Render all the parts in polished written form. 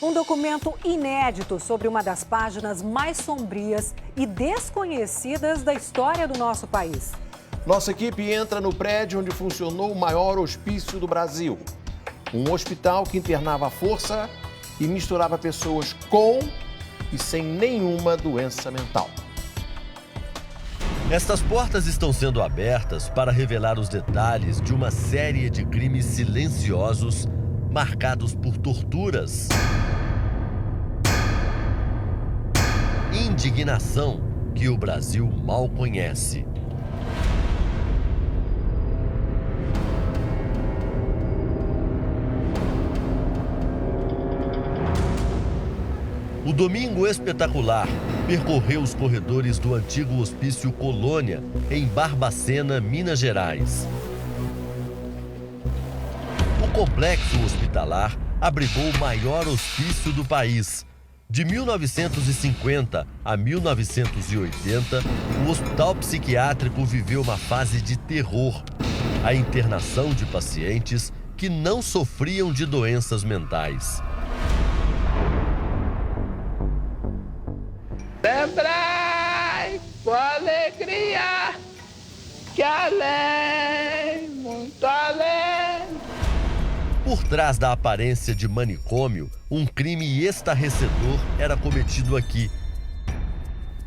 Um documento inédito sobre uma das páginas mais sombrias e desconhecidas da história do nosso país. Nossa equipe entra no prédio onde funcionou o maior hospício do Brasil. Um hospital que internava à força e misturava pessoas com e sem nenhuma doença mental. Estas portas estão sendo abertas para revelar os detalhes de uma série de crimes silenciosos marcados por torturas, indignação que o Brasil mal conhece. O Domingo Espetacular percorreu os corredores do antigo Hospício Colônia, em Barbacena, Minas Gerais. O complexo hospitalar abrigou o maior hospício do país. De 1950 a 1980, o hospital psiquiátrico viveu uma fase de terror. A internação de pacientes que não sofriam de doenças mentais. Lembrai com alegria que além, muito além. Por trás da aparência de manicômio, um crime estarrecedor era cometido aqui.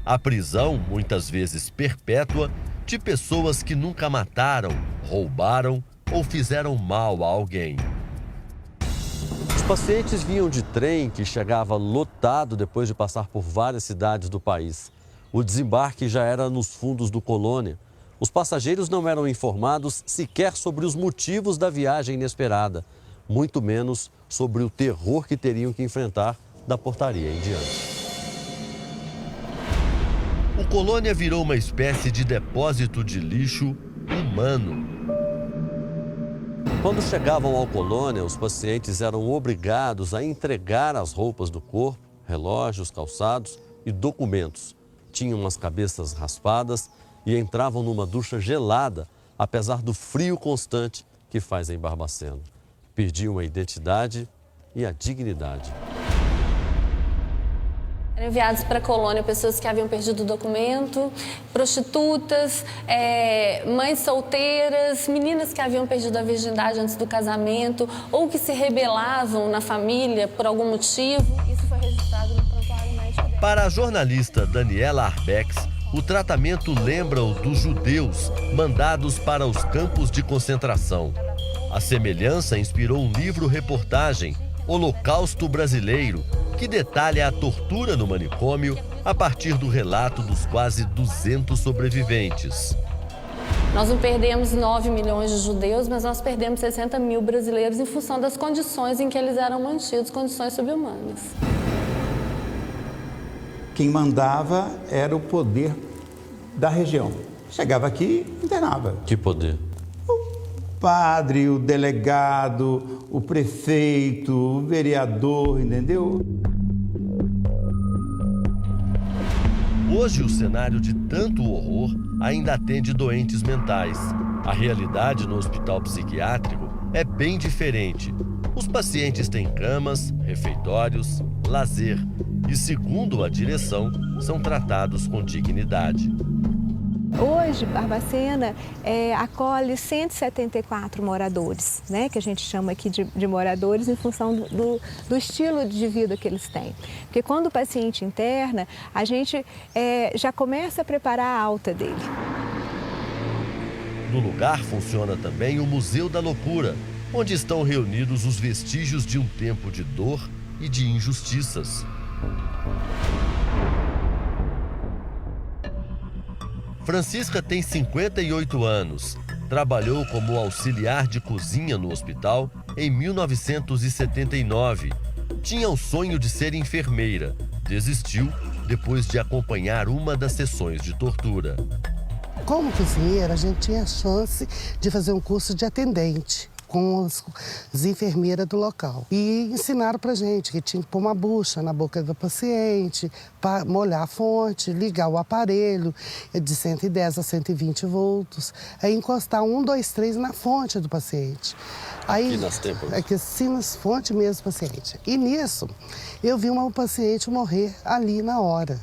A prisão, muitas vezes perpétua, de pessoas que nunca mataram, roubaram ou fizeram mal a alguém. Os pacientes vinham de trem que chegava lotado depois de passar por várias cidades do país. O desembarque já era nos fundos do Colônia. Os passageiros não eram informados sequer sobre os motivos da viagem inesperada, muito menos sobre o terror que teriam que enfrentar da portaria em diante. O Colônia virou uma espécie de depósito de lixo humano. Quando chegavam ao Colônia, os pacientes eram obrigados a entregar as roupas do corpo, relógios, calçados e documentos. Tinham as cabeças raspadas e entravam numa ducha gelada, apesar do frio constante que faz em Barbacena. Perdiam a identidade e a dignidade. Eram enviados para a colônia pessoas que haviam perdido o documento, prostitutas, mães solteiras, meninas que haviam perdido a virgindade antes do casamento ou que se rebelavam na família por algum motivo. Isso foi registrado no prontuário médico dela. Para a jornalista Daniela Arbex, o tratamento lembra o dos judeus mandados para os campos de concentração. A semelhança inspirou um livro-reportagem, Holocausto Brasileiro, que detalha a tortura no manicômio a partir do relato dos quase 200 sobreviventes. Nós não perdemos 9 milhões de judeus, mas nós perdemos 60 mil brasileiros em função das condições em que eles eram mantidos, condições subhumanas. Quem mandava era o poder da região. Chegava aqui e internava. Que poder? O padre, o delegado, o prefeito, o vereador, entendeu? Hoje, o cenário de tanto horror ainda atende doentes mentais. A realidade no hospital psiquiátrico é bem diferente. Os pacientes têm camas, refeitórios, lazer e, segundo a direção, são tratados com dignidade. Hoje, Barbacena acolhe 174 moradores, né, que a gente chama aqui de moradores em função do estilo de vida que eles têm. Porque quando o paciente interna, a gente já começa a preparar a alta dele. No lugar funciona também o Museu da Loucura, onde estão reunidos os vestígios de um tempo de dor e de injustiças. Francisca tem 58 anos. Trabalhou como auxiliar de cozinha no hospital em 1979. Tinha o sonho de ser enfermeira. Desistiu depois de acompanhar uma das sessões de tortura. Como cozinheira, a gente tinha a chance de fazer um curso de atendente. com as enfermeiras do local. E ensinaram pra gente que tinha que pôr uma bucha na boca do paciente, para molhar a fonte, ligar o aparelho de 110 a 120 volts, aí encostar 1, 2, 3 na fonte do paciente. Aí, aqui nas têmporas? Aqui assim nas fontes mesmo do paciente. E nisso, eu vi uma paciente morrer ali na hora,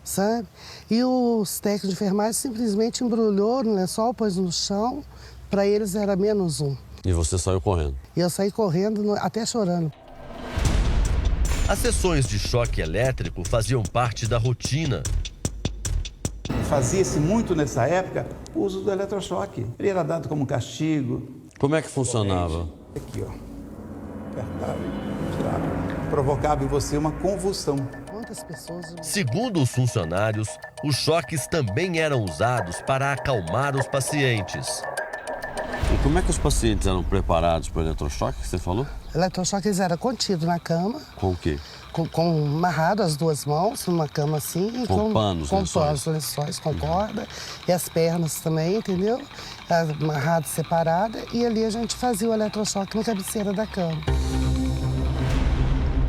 sabe? E os técnicos de enfermagem simplesmente embrulhou no lençol, pôs no chão, para eles era -1. E você saiu correndo? E eu saí correndo, até chorando. As sessões de choque elétrico faziam parte da rotina. Fazia-se muito nessa época o uso do eletrochoque. Ele era dado como castigo. Como é que funcionava? Aqui, ó. Apertava e tirava. Provocava em você uma convulsão. Quantas pessoas... Segundo os funcionários, os choques também eram usados para acalmar os pacientes. E como é que os pacientes eram preparados para o eletrochoque, que você falou? O eletrochoque eles eram contidos na cama. Com o quê? Com amarrado as duas mãos numa cama assim. Com panos, lençóis, com corda. E as pernas também, entendeu? Amarrado, separada. E ali a gente fazia o eletrochoque na cabeceira da cama.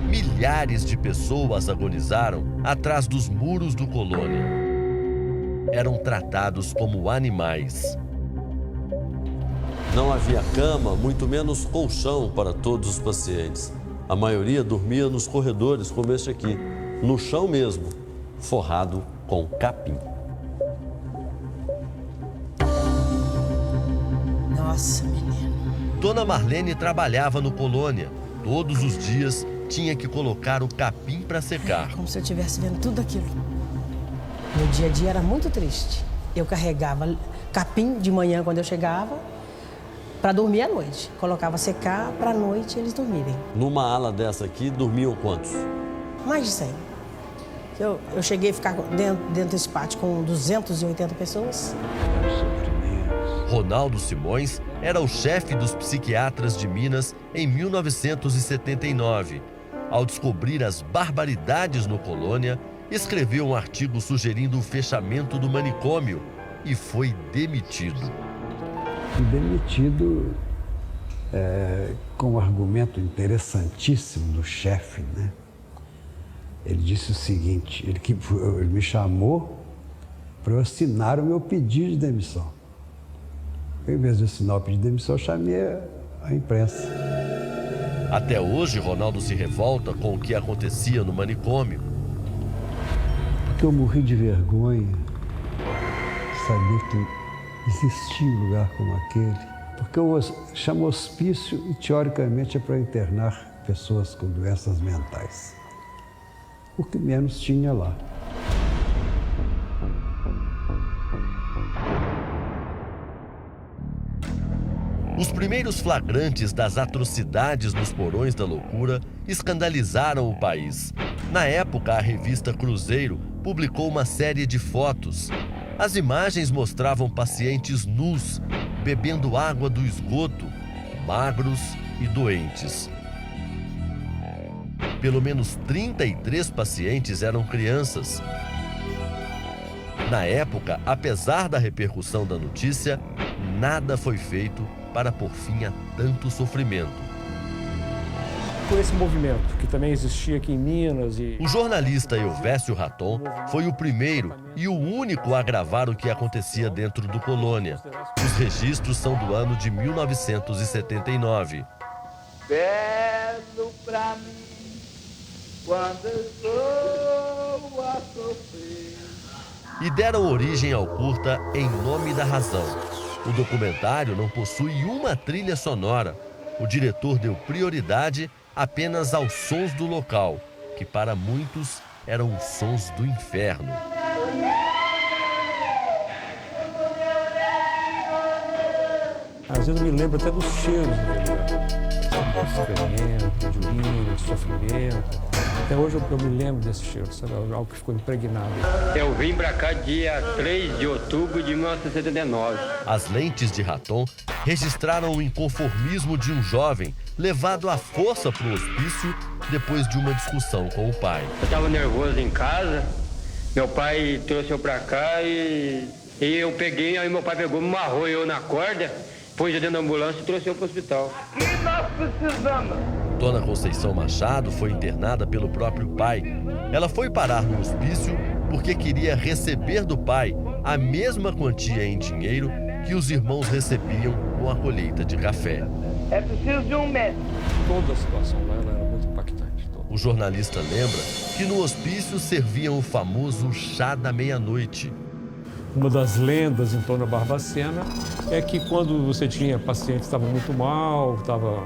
Milhares de pessoas agonizaram atrás dos muros do Colônia. Eram tratados como animais. Não havia cama, muito menos colchão para todos os pacientes. A maioria dormia nos corredores, como este aqui, no chão mesmo, forrado com capim. Nossa, menino. Dona Marlene trabalhava no Colônia. Todos os dias tinha que colocar o capim para secar. Como se eu estivesse vendo tudo aquilo. Meu dia a dia era muito triste. Eu carregava capim de manhã quando eu chegava, para dormir à noite. Colocava secar para à noite eles dormirem. Numa ala dessa aqui, dormiam quantos? Mais de 100. Eu cheguei a ficar dentro desse pátio com 280 pessoas. Ronaldo Simões era o chefe dos psiquiatras de Minas em 1979. Ao descobrir as barbaridades no Colônia, escreveu um artigo sugerindo o fechamento do manicômio e foi demitido. Demitido com um argumento interessantíssimo do chefe, né? Ele disse o seguinte, ele me chamou para eu assinar o meu pedido de demissão. Em vez de assinar o pedido de demissão, eu chamei a imprensa. Até hoje, Ronaldo se revolta com o que acontecia no manicômio. Porque eu morri de vergonha de saber que existia um lugar como aquele, porque eu chamo hospício e, teoricamente, é para internar pessoas com doenças mentais. O que menos tinha lá. Os primeiros flagrantes das atrocidades nos porões da loucura escandalizaram o país. Na época, a revista Cruzeiro publicou uma série de fotos. As imagens mostravam pacientes nus, bebendo água do esgoto, magros e doentes. Pelo menos 33 pacientes eram crianças. Na época, apesar da repercussão da notícia, nada foi feito para pôr fim a tanto sofrimento. Por esse movimento que também existia aqui em Minas e... O jornalista Elvésio Raton foi o primeiro e o único a gravar o que acontecia dentro do Colônia. Os registros são do ano de 1979. Belo pra mim, quando estou a sofrer. E deram origem ao curta Em Nome da Razão. O documentário não possui uma trilha sonora. O diretor deu prioridade apenas aos sons do local, que para muitos eram os sons do inferno. Às vezes eu me lembro até dos cheiros do excremento, de urina, de sofrimento. Até hoje eu me lembro desse cheiro, sabe? Algo que ficou impregnado. Eu vim pra cá dia 3 de outubro de 1979. As lentes de Raton registraram o inconformismo de um jovem levado à força para o hospício depois de uma discussão com o pai. Eu estava nervoso em casa, meu pai trouxe eu pra cá e eu peguei, aí meu pai pegou, me amarrou eu na corda pôs dentro da ambulância e trouxe para o hospital. Aqui nós precisamos. Dona Conceição Machado foi internada pelo próprio pai. Ela foi parar no hospício porque queria receber do pai a mesma quantia em dinheiro que os irmãos recebiam com a colheita de café. É preciso de um médico. Toda a situação lá era muito impactante. O jornalista lembra que no hospício serviam o famoso chá da meia-noite. Uma das lendas em torno da Barbacena é que quando você tinha paciente que estava muito mal, estava,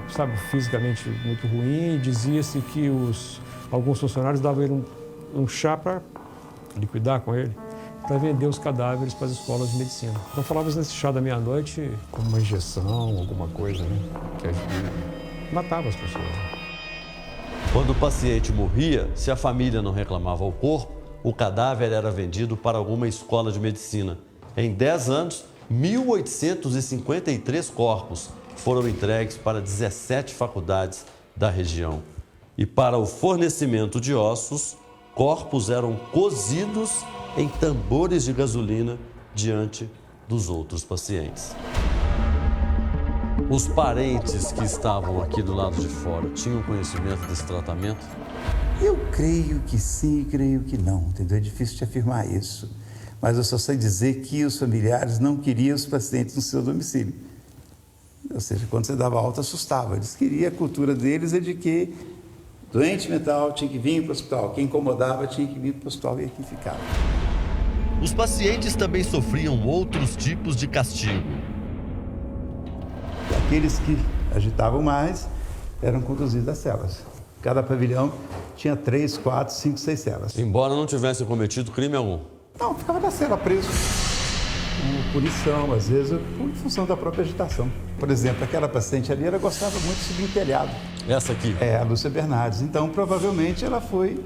fisicamente muito ruim, dizia-se que alguns funcionários davam ele um chá para liquidar com ele, para vender os cadáveres para as escolas de medicina. Então falava-se nesse chá da meia-noite como uma injeção, alguma coisa, né, que matava as pessoas. Quando o paciente morria, se a família não reclamava o corpo, o cadáver era vendido para alguma escola de medicina. Em 10 anos, 1.853 corpos foram entregues para 17 faculdades da região. E para o fornecimento de ossos, corpos eram cozidos em tambores de gasolina diante dos outros pacientes. Os parentes que estavam aqui do lado de fora tinham conhecimento desse tratamento? Eu creio que sim e creio que não, entendeu? É difícil te afirmar isso. Mas eu só sei dizer que os familiares não queriam os pacientes no seu domicílio. Ou seja, quando você dava alta, assustava. Eles queriam, a cultura deles é de que doente mental tinha que vir para o hospital, quem incomodava tinha que vir para o hospital e aqui ficava. Os pacientes também sofriam outros tipos de castigo. E aqueles que agitavam mais eram conduzidos às celas. Cada pavilhão tinha 3, 4, 5, 6 celas. Embora não tivessem cometido crime algum? Não, ficava na cela preso. Por punição, às vezes, por função da própria agitação. Por exemplo, aquela paciente ali, ela gostava muito de subir em telhado. Essa aqui? É, a Lúcia Bernardes. Então, provavelmente, ela foi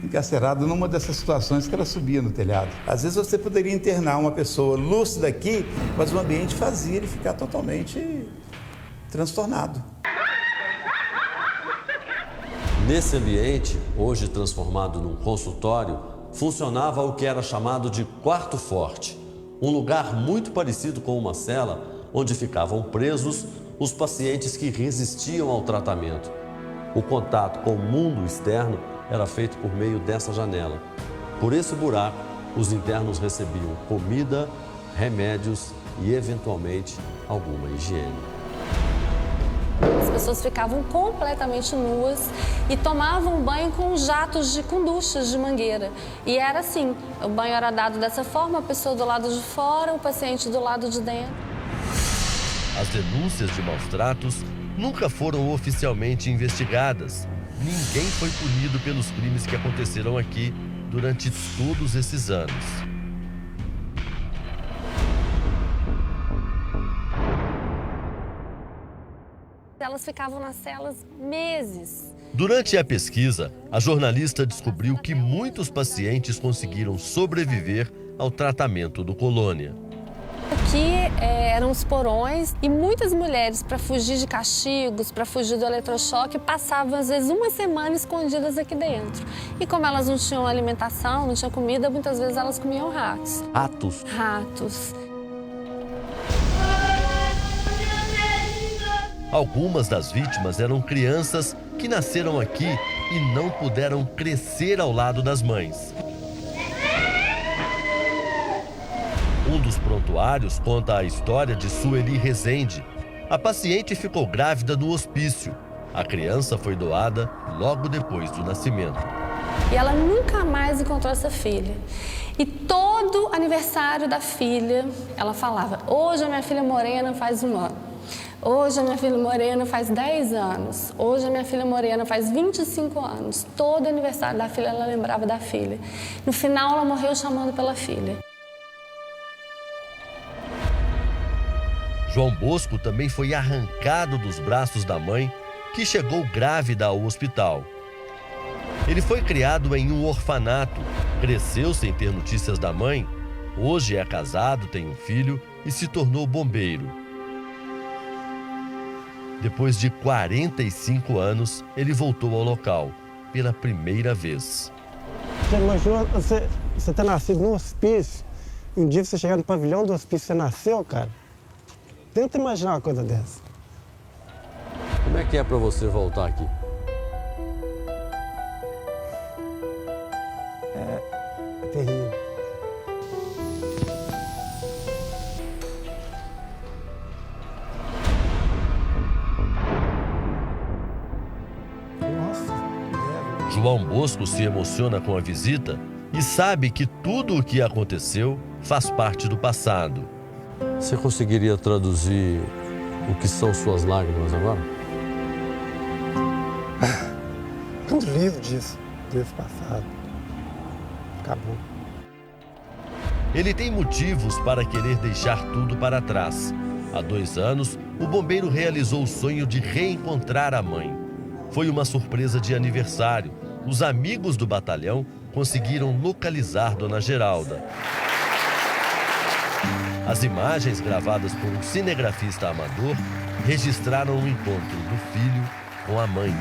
encarcerada numa dessas situações que ela subia no telhado. Às vezes, você poderia internar uma pessoa lúcida aqui, mas o ambiente fazia ele ficar totalmente transtornado. Nesse ambiente, hoje transformado num consultório, funcionava o que era chamado de quarto forte, um lugar muito parecido com uma cela onde ficavam presos os pacientes que resistiam ao tratamento. O contato com o mundo externo era feito por meio dessa janela. Por esse buraco, os internos recebiam comida, remédios e, eventualmente, alguma higiene. As pessoas ficavam completamente nuas e tomavam banho com duchas de mangueira. E era assim, o banho era dado dessa forma, a pessoa do lado de fora, o paciente do lado de dentro. As denúncias de maus-tratos nunca foram oficialmente investigadas. Ninguém foi punido pelos crimes que aconteceram aqui durante todos esses anos. Elas ficavam nas celas meses. Durante a pesquisa, a jornalista descobriu que muitos pacientes conseguiram sobreviver ao tratamento do Colônia. Aqui eram os porões e muitas mulheres, para fugir de castigos, para fugir do eletrochoque, passavam às vezes uma semana escondidas aqui dentro. E como elas não tinham alimentação, não tinham comida, muitas vezes elas comiam ratos. Ratos? Ratos. Algumas das vítimas eram crianças que nasceram aqui e não puderam crescer ao lado das mães. Um dos prontuários conta a história de Sueli Rezende. A paciente ficou grávida no hospício. A criança foi doada logo depois do nascimento. E ela nunca mais encontrou essa filha. E todo aniversário da filha, ela falava: hoje a minha filha morena faz 1 ano. Hoje a minha filha morena faz 10 anos. Hoje a minha filha morena faz 25 anos. Todo aniversário da filha ela lembrava da filha. No final ela morreu chamando pela filha. João Bosco também foi arrancado dos braços da mãe, que chegou grávida ao hospital. Ele foi criado em um orfanato, cresceu sem ter notícias da mãe, hoje é casado, tem um filho e se tornou bombeiro. Depois de 45 anos, ele voltou ao local, pela primeira vez. Já imaginou você ter nascido no hospício, e um dia você chegar no pavilhão do hospício, você nasceu, cara? Tenta imaginar uma coisa dessa. Como é que é para você voltar aqui? É terrível. João Bosco se emociona com a visita e sabe que tudo o que aconteceu faz parte do passado. Você conseguiria traduzir o que são suas lágrimas agora? Muito livre disso, desse passado. Acabou. Ele tem motivos para querer deixar tudo para trás. Há 2 anos, o bombeiro realizou o sonho de reencontrar a mãe. Foi uma surpresa de aniversário. Os amigos do batalhão conseguiram localizar Dona Geralda. As imagens gravadas por um cinegrafista amador registraram o encontro do filho com a mãe.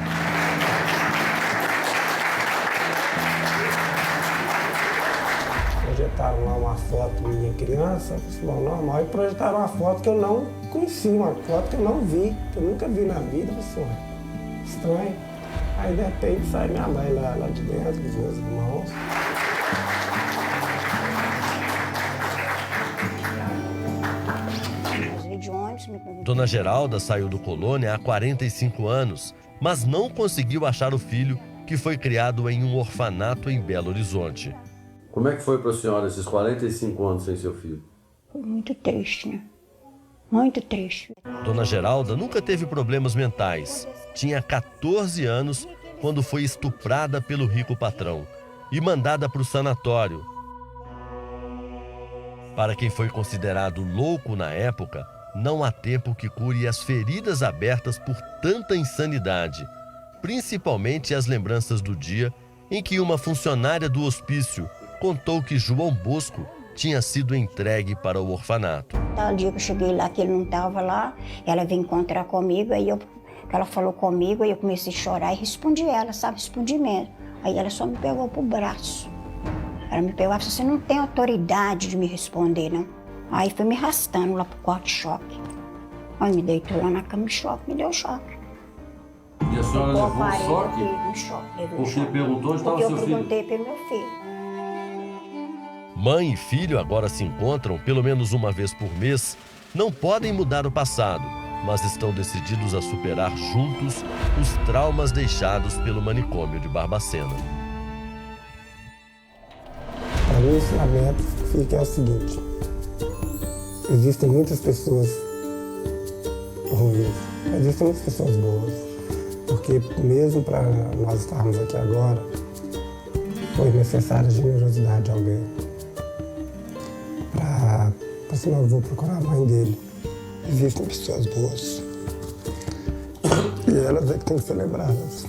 Projetaram lá uma foto minha criança, normal, e projetaram uma foto que eu não conhecia, uma foto que eu não vi, que eu nunca vi na vida, pessoal. Estranho. Aí de repente sai minha mãe lá de dentro, com os meus irmãos. Dona Geralda saiu do Colônia há 45 anos, mas não conseguiu achar o filho, que foi criado em um orfanato em Belo Horizonte. Como é que foi para a senhora esses 45 anos sem seu filho? Foi muito triste, né? Muito triste. Dona Geralda nunca teve problemas mentais. Tinha 14 anos quando foi estuprada pelo rico patrão e mandada para o sanatório. Para quem foi considerado louco na época, não há tempo que cure as feridas abertas por tanta insanidade, principalmente as lembranças do dia em que uma funcionária do hospício contou que João Bosco tinha sido entregue para o orfanato. Tal dia que eu cheguei lá, que ele não estava lá, ela veio encontrar comigo, aí ela falou comigo, aí eu comecei a chorar e respondi ela, sabe, respondi mesmo. Aí ela só me pegou pro braço. Ela me pegou e falou, você não tem autoridade de me responder, não. Aí foi me arrastando lá pro quarto de choque. Aí me deitou lá na cama de choque, me deu choque. E a senhora levou um choque? Um choque. Porque perguntou onde estava seu filho? Porque eu perguntei pelo meu filho. Mãe e filho agora se encontram pelo menos uma vez por mês. Não podem mudar o passado, mas estão decididos a superar juntos os traumas deixados pelo manicômio de Barbacena. Para mim, o ensinamento fica é o seguinte: existem muitas pessoas ruins, existem muitas pessoas boas, porque mesmo para nós estarmos aqui agora, foi necessária a generosidade de alguém. Senão eu vou procurar a mãe dele. Existem pessoas boas. E elas é que têm que ser lembradas.